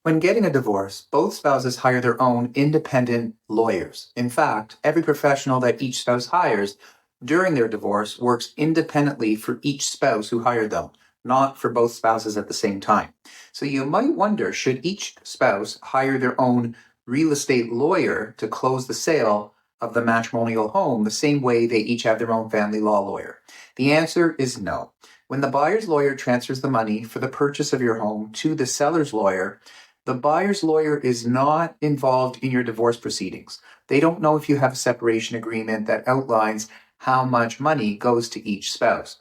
When getting a divorce, both spouses hire their own independent lawyers. In fact, every professional that each spouse hires during their divorce works independently for each spouse who hired them, not for both spouses at the same time. So you might wonder, should each spouse hire their own real estate lawyer to close the sale of the matrimonial home the same way they each have their own family law lawyer? The answer is no. When the buyer's lawyer transfers the money for the purchase of your home to the seller's lawyer, the buyer's lawyer is not involved in your divorce proceedings. They don't know if you have a separation agreement that outlines how much money goes to each spouse.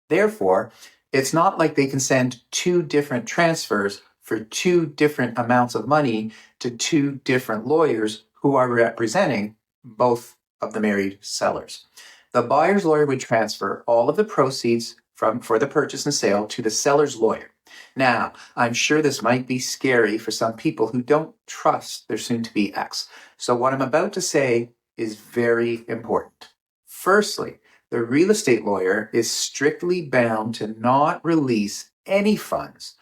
Therefore, it's not like they can send two different transfers for two different amounts of money to two different lawyers who are representing both of the married sellers. The buyer's lawyer would transfer all of the proceeds for the purchase and sale to the seller's lawyer. Now, I'm sure this might be scary for some people who don't trust their soon-to-be ex. So what I'm about to say is very important. Firstly, the real estate lawyer is strictly bound to not release any funds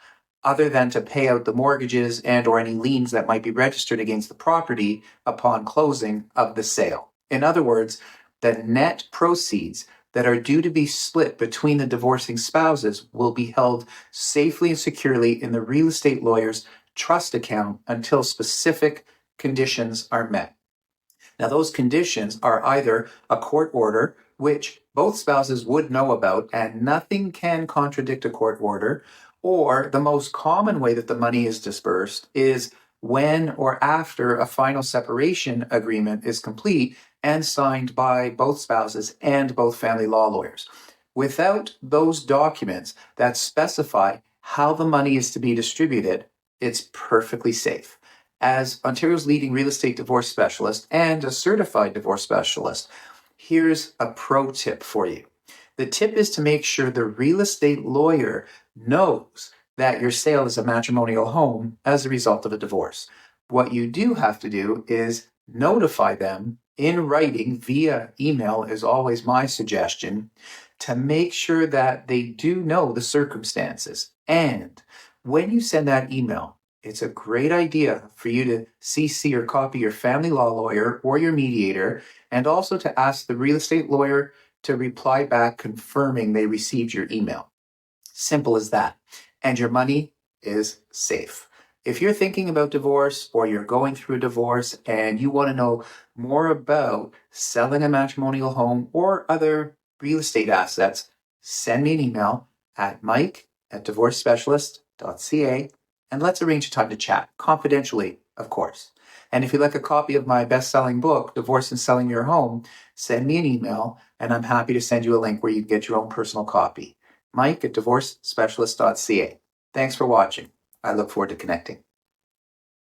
other than to pay out the mortgages and or any liens that might be registered against the property upon closing of the sale. In other words, the net proceeds that are due to be split between the divorcing spouses will be held safely and securely in the real estate lawyer's trust account until specific conditions are met. Now, those conditions are either a court order, which both spouses would know about, and nothing can contradict a court order, or the most common way that the money is dispersed is when or after a final separation agreement is complete and signed by both spouses and both family law lawyers. Without those documents that specify how the money is to be distributed, it's perfectly safe. As Ontario's leading real estate divorce specialist and a certified divorce specialist, here's a pro tip for you. The tip is to make sure the real estate lawyer knows that your sale is a matrimonial home as a result of a divorce. What you do have to do is notify them in writing via email is always my suggestion to make sure that they do know the circumstances. And when you send that email, it's a great idea for you to CC or copy your family law lawyer or your mediator, and also to ask the real estate lawyer to reply back confirming they received your email. Simple as that. And your money is safe. If you're thinking about divorce or you're going through a divorce and you want to know more about selling a matrimonial home or other real estate assets, send me an email at mike@divorcespecialist.ca and let's arrange a time to chat, confidentially, of course. And if you'd like a copy of my best-selling book, Divorce and Selling Your Home, send me an email and I'm happy to send you a link where you can get your own personal copy. Mike@divorcespecialist.ca. Thanks for watching. I look forward to connecting.